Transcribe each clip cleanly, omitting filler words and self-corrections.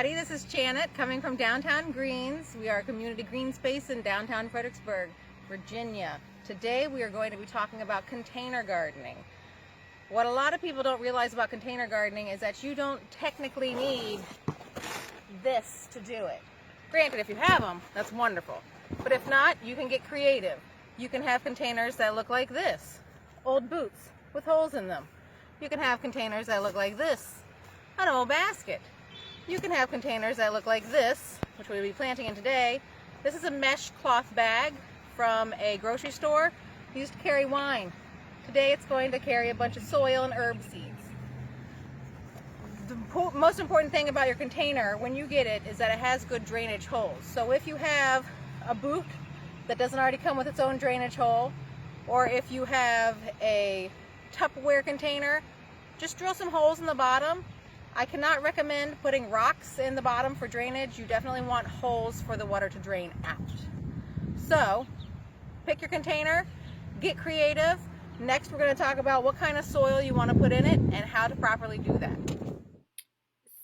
This is Janet coming from Downtown Greens. We are a community green space in downtown Fredericksburg, Virginia. Today we are going to be talking about container gardening. What a lot of people don't realize about container gardening is that you don't technically need this to do it. Granted, if you have them, that's wonderful. But if not, you can get creative. You can have containers that look like this, old boots with holes in them. You can have containers that look like this, an old basket. You can have containers that look like this, which we'll be planting in today. This is a mesh cloth bag from a grocery store used to carry wine. Today it's going to carry a bunch of soil and herb seeds. The most important thing about your container when you get it is that it has good drainage holes. So if you have a boot that doesn't already come with its own drainage hole, or if you have a Tupperware container, just drill some holes in the bottom. I cannot recommend putting rocks in the bottom for drainage. You definitely want holes for the water to drain out. So, pick your container, get creative. Next, we're going to talk about what kind of soil you want to put in it and how to properly do that.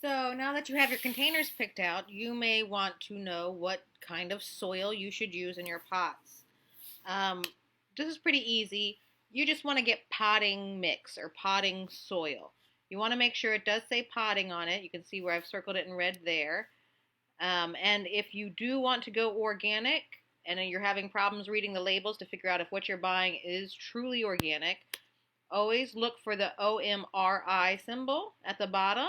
So, now that you have your containers picked out, you may want to know what kind of soil you should use in your pots. This is pretty easy. You just want to get potting mix or potting soil. You want to make sure it does say potting on it. You can see where I've circled it in red there. And if you do want to go organic and you're having problems reading the labels to figure out if what you're buying is truly organic, always look for the OMRI symbol at the bottom,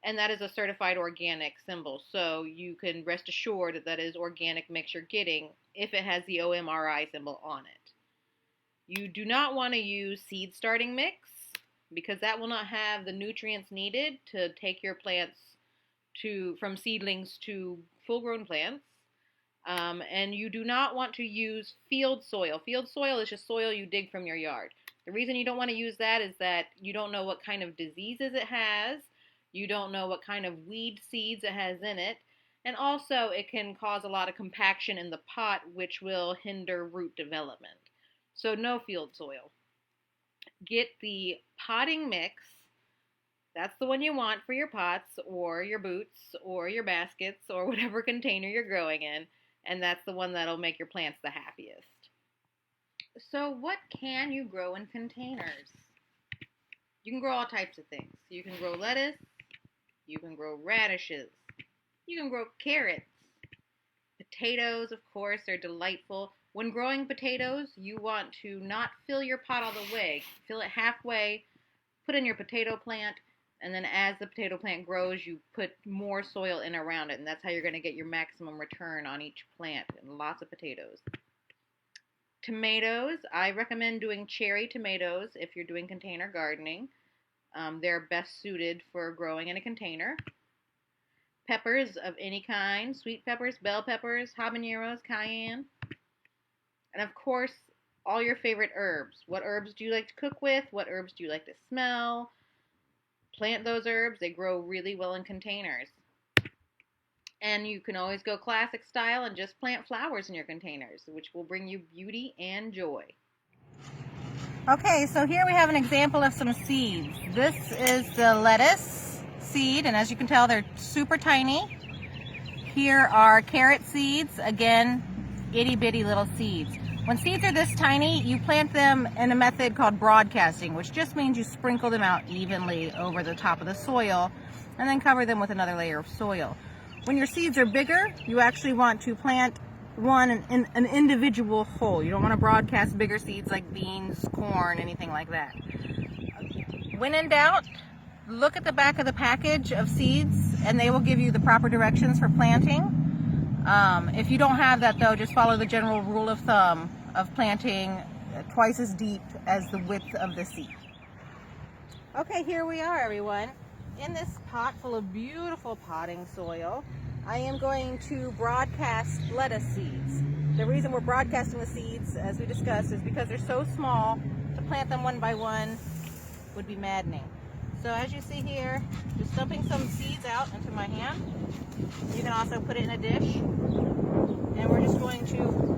and that is a certified organic symbol. So you can rest assured that that is organic mix you're getting if it has the OMRI symbol on it. You do not want to use seed starting mix, because that will not have the nutrients needed to take your plants from seedlings to full-grown plants. And you do not want to use field soil. Field soil is just soil you dig from your yard. The reason you don't want to use that is that you don't know what kind of diseases it has. You don't know what kind of weed seeds it has in it. And also it can cause a lot of compaction in the pot, which will hinder root development. So no field soil. Get the potting mix. That's the one you want for your pots or your boots or your baskets or whatever container you're growing in, and that's the one that'll make your plants the happiest. So what can you grow in containers? You can grow all types of things. You can grow lettuce, you can grow radishes, you can grow carrots. Potatoes, of course, are delightful. When growing potatoes, you want to not fill your pot all the way. Fill it halfway, put in your potato plant, and then as the potato plant grows, you put more soil in around it, and that's how you're going to get your maximum return on each plant, and lots of potatoes. Tomatoes, I recommend doing cherry tomatoes if you're doing container gardening. They're best suited for growing in a container. Peppers of any kind, sweet peppers, bell peppers, habaneros, cayenne. And of course, all your favorite herbs. What herbs do you like to cook with? What herbs do you like to smell? Plant those herbs. They grow really well in containers. And you can always go classic style and just plant flowers in your containers, which will bring you beauty and joy. Okay, so here we have an example of some seeds. This is the lettuce seed, and as you can tell, they're super tiny. Here are carrot seeds. Again, itty bitty little seeds. When seeds are this tiny, you plant them in a method called broadcasting, which just means you sprinkle them out evenly over the top of the soil and then cover them with another layer of soil. When your seeds are bigger, you actually want to plant one in an individual hole. You don't want to broadcast bigger seeds like beans, corn, anything like that. When in doubt, look at the back of the package of seeds and they will give you the proper directions for planting. If you don't have that though, just follow the general rule of thumb of planting twice as deep as the width of the seed. Okay, here we are, everyone. In this pot full of beautiful potting soil, I am going to broadcast lettuce seeds. The reason we're broadcasting the seeds, as we discussed, is because they're so small, to plant them one by one would be maddening. So as you see here, just dumping some seeds out into my hand. You can also put it in a dish. And we're just going to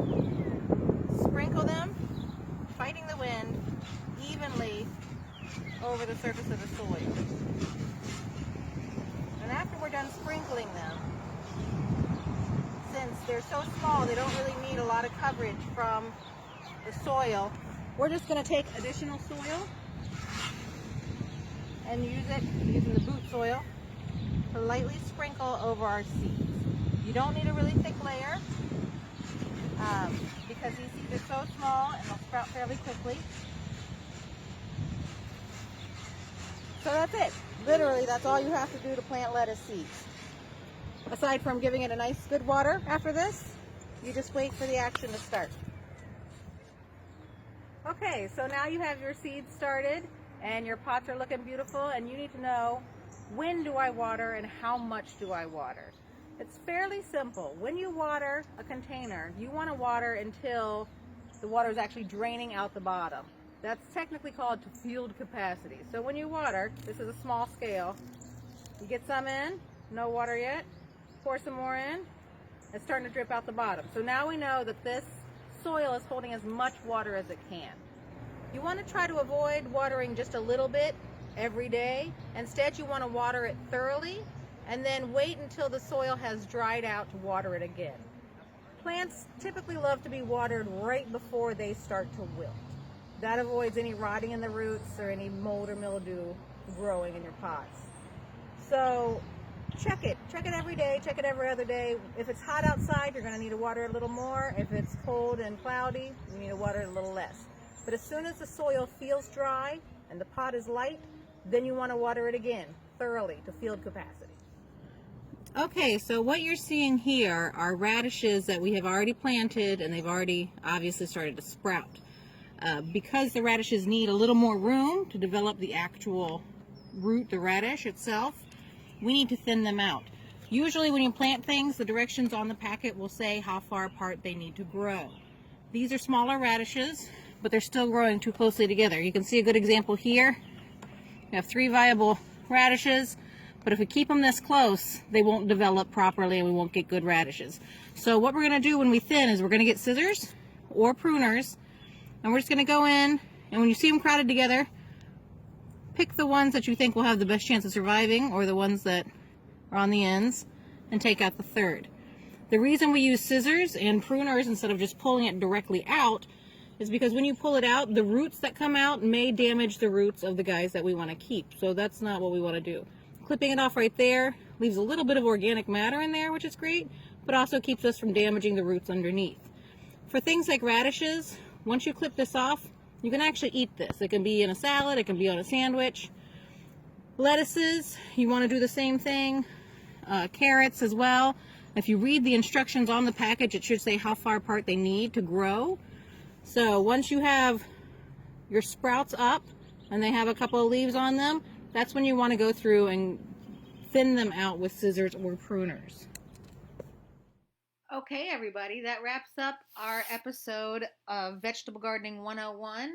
over the surface of the soil. And after we're done sprinkling them, since they're so small, they don't really need a lot of coverage from the soil, we're just going to take additional soil and use it, using the boot soil, to lightly sprinkle over our seeds. You don't need a really thick layer because these seeds are so small and they'll sprout fairly quickly. So that's it. Literally, that's all you have to do to plant lettuce seeds. Aside from giving it a nice good water after this, you just wait for the action to start. Okay, so now you have your seeds started and your pots are looking beautiful, and you need to know, when do I water and how much do I water? It's fairly simple. When you water a container, you want to water until the water is actually draining out the bottom. That's technically called to field capacity. So when you water, this is a small scale, you get some in, no water yet, pour some more in, it's starting to drip out the bottom. So now we know that this soil is holding as much water as it can. You want to try to avoid watering just a little bit every day. Instead, you want to water it thoroughly and then wait until the soil has dried out to water it again. Plants typically love to be watered right before they start to wilt. That avoids any rotting in the roots or any mold or mildew growing in your pots. So check it every day, check it every other day. If it's hot outside, you're going to need to water it a little more. If it's cold and cloudy, you need to water it a little less. But as soon as the soil feels dry and the pot is light, then you want to water it again, thoroughly, to field capacity. Okay, so what you're seeing here are radishes that we have already planted, and they've already obviously started to sprout. Because the radishes need a little more room to develop the actual root, the radish itself, we need to thin them out. Usually when you plant things, the directions on the packet will say how far apart they need to grow. These are smaller radishes, but they're still growing too closely together. You can see a good example here. We have 3 viable radishes, but if we keep them this close, they won't develop properly and we won't get good radishes. So what we're going to do when we thin is we're going to get scissors or pruners, and we're just going to go in, and when you see them crowded together, pick the ones that you think will have the best chance of surviving, or the ones that are on the ends, and take out the third. The reason we use scissors and pruners instead of just pulling it directly out is because when you pull it out, the roots that come out may damage the roots of the guys that we want to keep. So that's not what we want to do. Clipping it off right there leaves a little bit of organic matter in there, which is great, but also keeps us from damaging the roots underneath. For things like radishes, once you clip this off, you can actually eat this. It can be in a salad, it can be on a sandwich. Lettuces, you want to do the same thing. Carrots as well. If you read the instructions on the package, it should say how far apart they need to grow. So once you have your sprouts up and they have a couple of leaves on them, that's when you want to go through and thin them out with scissors or pruners. Okay, everybody, that wraps up our episode of Vegetable Gardening 101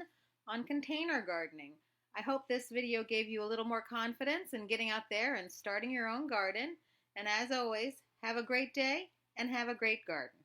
on container gardening. I hope this video gave you a little more confidence in getting out there and starting your own garden. And as always, have a great day and have a great garden.